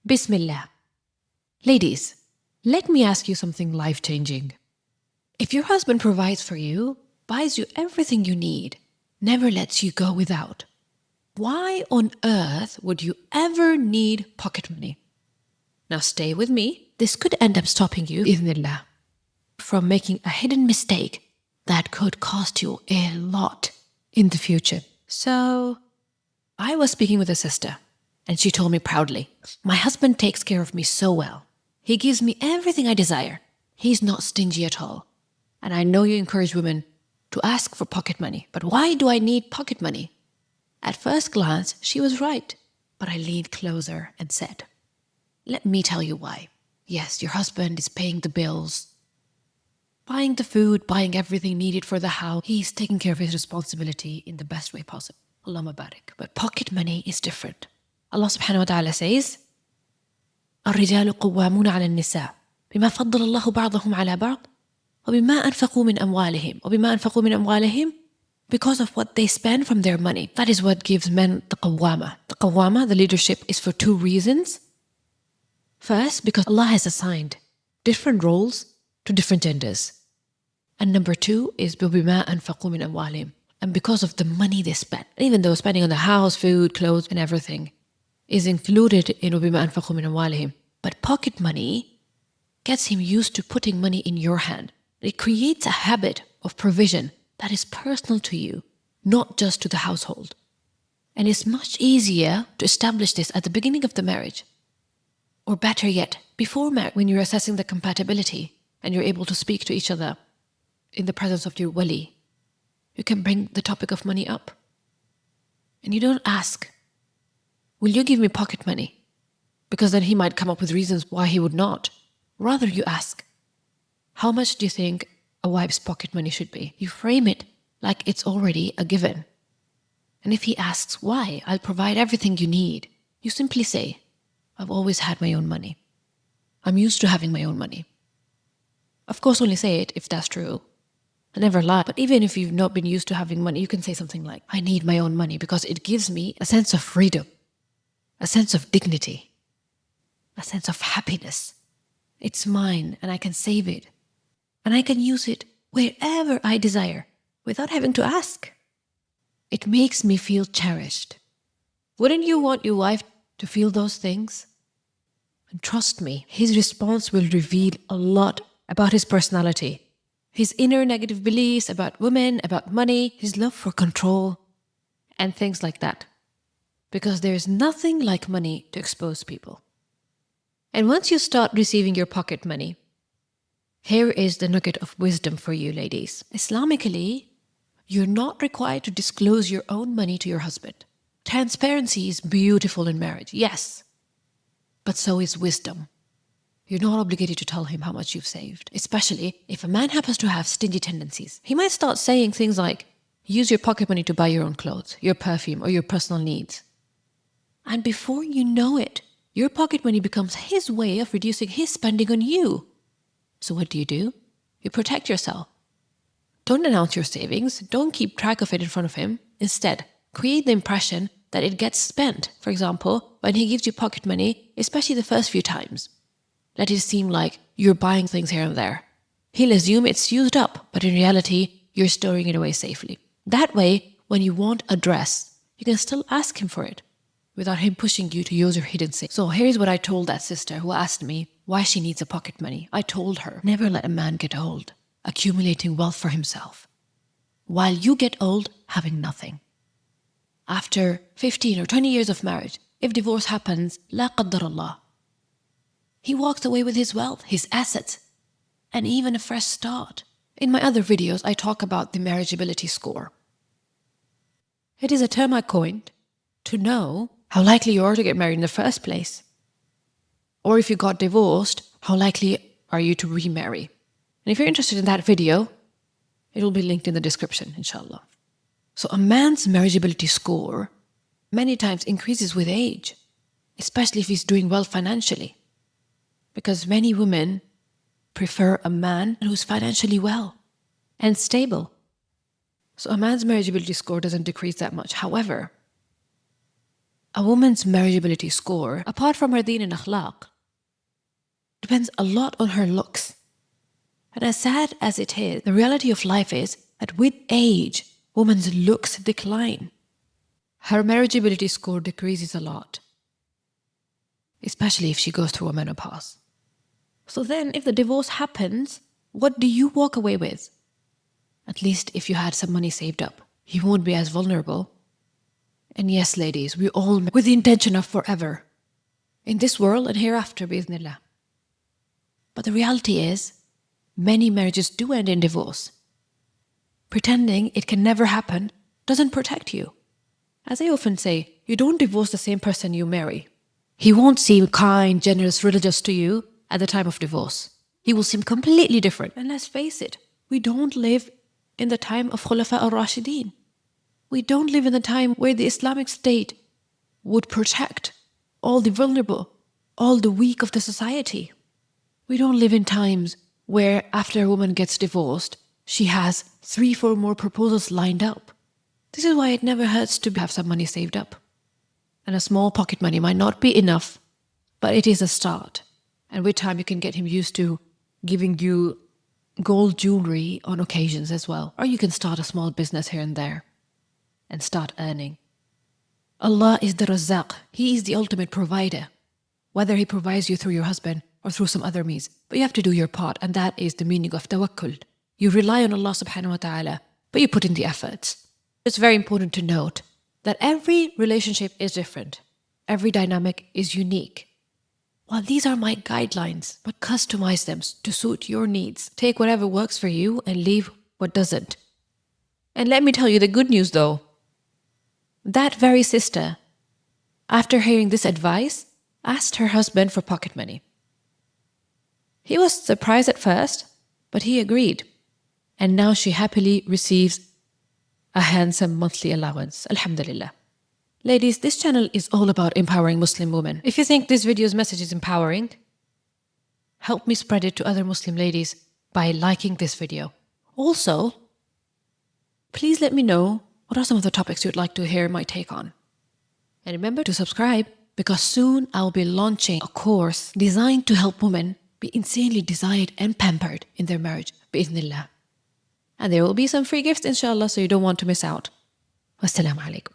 Bismillah. Ladies, let me ask you something life-changing. If your husband provides for you, buys you everything you need, never lets you go without, why on earth would you ever need pocket money? Now stay with me. This could end up stopping you, bi'idhnillah, from making a hidden mistake that could cost you a lot in the future. So, I was speaking with a sister, and she told me proudly, my husband takes care of me so well. He gives me everything I desire. He's not stingy at all. And I know you encourage women to ask for pocket money. But why do I need pocket money? At first glance, she was right. But I leaned closer and said, let me tell you why. Yes, your husband is paying the bills, buying the food, buying everything needed for the house. He's taking care of his responsibility in the best way possible. Allahumma barik. But pocket money is different. Allah subhanahu wa ta'ala says, الرجال قوامون على النساء بما فضل الله بعضهم على بعض وبما أنفقوا من أموالهم because of what they spend from their money. That is what gives men the qawwama. The qawwama, the leadership, is for two reasons. First, because Allah has assigned different roles to different genders. And number two is بما أنفقوا من أموالهم. And because of the money they spend. Even though spending on the house, food, clothes, and everything is included in وبما أنفقوا من أموالهم. But pocket money gets him used to putting money in your hand. It creates a habit of provision that is personal to you, not just to the household. And it's much easier to establish this at the beginning of the marriage. Or better yet, before marriage, when you're assessing the compatibility and you're able to speak to each other in the presence of your wali, you can bring the topic of money up. And you don't ask, will you give me pocket money? Because then he might come up with reasons why he would not. Rather, you ask, how much do you think a wife's pocket money should be? You frame it like it's already a given. And if he asks why, I'll provide everything you need, you simply say, I've always had my own money. I'm used to having my own money. Of course, only say it if that's true. I never lie. But even if you've not been used to having money, you can say something like, I need my own money because it gives me a sense of freedom, a sense of dignity, a sense of happiness. It's mine and I can save it. And I can use it wherever I desire without having to ask. It makes me feel cherished. Wouldn't you want your wife to feel those things? And trust me, his response will reveal a lot about his personality, his inner negative beliefs about women, about money, his love for control, and things like that. Because there is nothing like money to expose people. And once you start receiving your pocket money, here is the nugget of wisdom for you ladies. Islamically, you're not required to disclose your own money to your husband. Transparency is beautiful in marriage, yes. But so is wisdom. You're not obligated to tell him how much you've saved, especially if a man happens to have stingy tendencies. He might start saying things like, use your pocket money to buy your own clothes, your perfume, or your personal needs. And before you know it, your pocket money becomes his way of reducing his spending on you. So what do? You protect yourself. Don't announce your savings. Don't keep track of it in front of him. Instead, create the impression that it gets spent. For example, when he gives you pocket money, especially the first few times, let it seem like you're buying things here and there. He'll assume it's used up, but in reality, you're storing it away safely. That way, when you want a dress, you can still ask him for it without him pushing you to use your hidden savings. So here's what I told that sister who asked me why she needs a pocket money. I told her, never let a man get old, accumulating wealth for himself, while you get old having nothing. After 15 or 20 years of marriage, if divorce happens, la qaddar Allah, he walks away with his wealth, his assets, and even a fresh start. In my other videos, I talk about the marriageability score. It is a term I coined to know how likely you are to get married in the first place. Or if you got divorced, how likely are you to remarry? And if you're interested in that video, it will be linked in the description, inshallah. So a man's marriageability score many times increases with age, especially if he's doing well financially. Because many women prefer a man who's financially well and stable. So a man's marriageability score doesn't decrease that much. However, A woman's marriageability score, apart from her deen and akhlaq, depends a lot on her looks. And as sad as it is, the reality of life is that with age, women's looks decline. Her marriageability score decreases a lot, especially if she goes through a menopause. So then, if the divorce happens, what do you walk away with? At least if you had some money saved up, you won't be as vulnerable. And yes, ladies, we all with the intention of forever, in this world and hereafter, bi'idhnillah. But the reality is, many marriages do end in divorce. Pretending it can never happen doesn't protect you. As I often say, you don't divorce the same person you marry. He won't seem kind, generous, religious to you at the time of divorce. He will seem completely different. And let's face it, we don't live in the time of Khulafa al-Rashideen. We don't live in the time where the Islamic State would protect all the vulnerable, all the weak of the society. We don't live in times where after a woman gets divorced, she has 3-4 more proposals lined up. This is why it never hurts to have some money saved up. And a small pocket money might not be enough, but it is a start. And with time you can get him used to giving you gold jewelry on occasions as well. Or you can start a small business here and there and start earning. Allah is the Razzaq. He is the ultimate provider. Whether He provides you through your husband or through some other means. But you have to do your part, and that is the meaning of tawakkul. You rely on Allah subhanahu wa ta'ala, but you put in the efforts. It's very important to note that every relationship is different. Every dynamic is unique. Well, these are my guidelines, but customize them to suit your needs. Take whatever works for you and leave what doesn't. And let me tell you the good news though. That very sister, after hearing this advice, asked her husband for pocket money. He was surprised at first, but he agreed. And now she happily receives a handsome monthly allowance. Alhamdulillah. Ladies, this channel is all about empowering Muslim women. If you think this video's message is empowering, help me spread it to other Muslim ladies by liking this video. Also, please let me know what are some of the topics you'd like to hear my take on. And remember to subscribe, because soon I'll be launching a course designed to help women be insanely desired and pampered in their marriage, bi'idhnillah. And there will be some free gifts, inshallah, so you don't want to miss out. Wassalamu alaikum.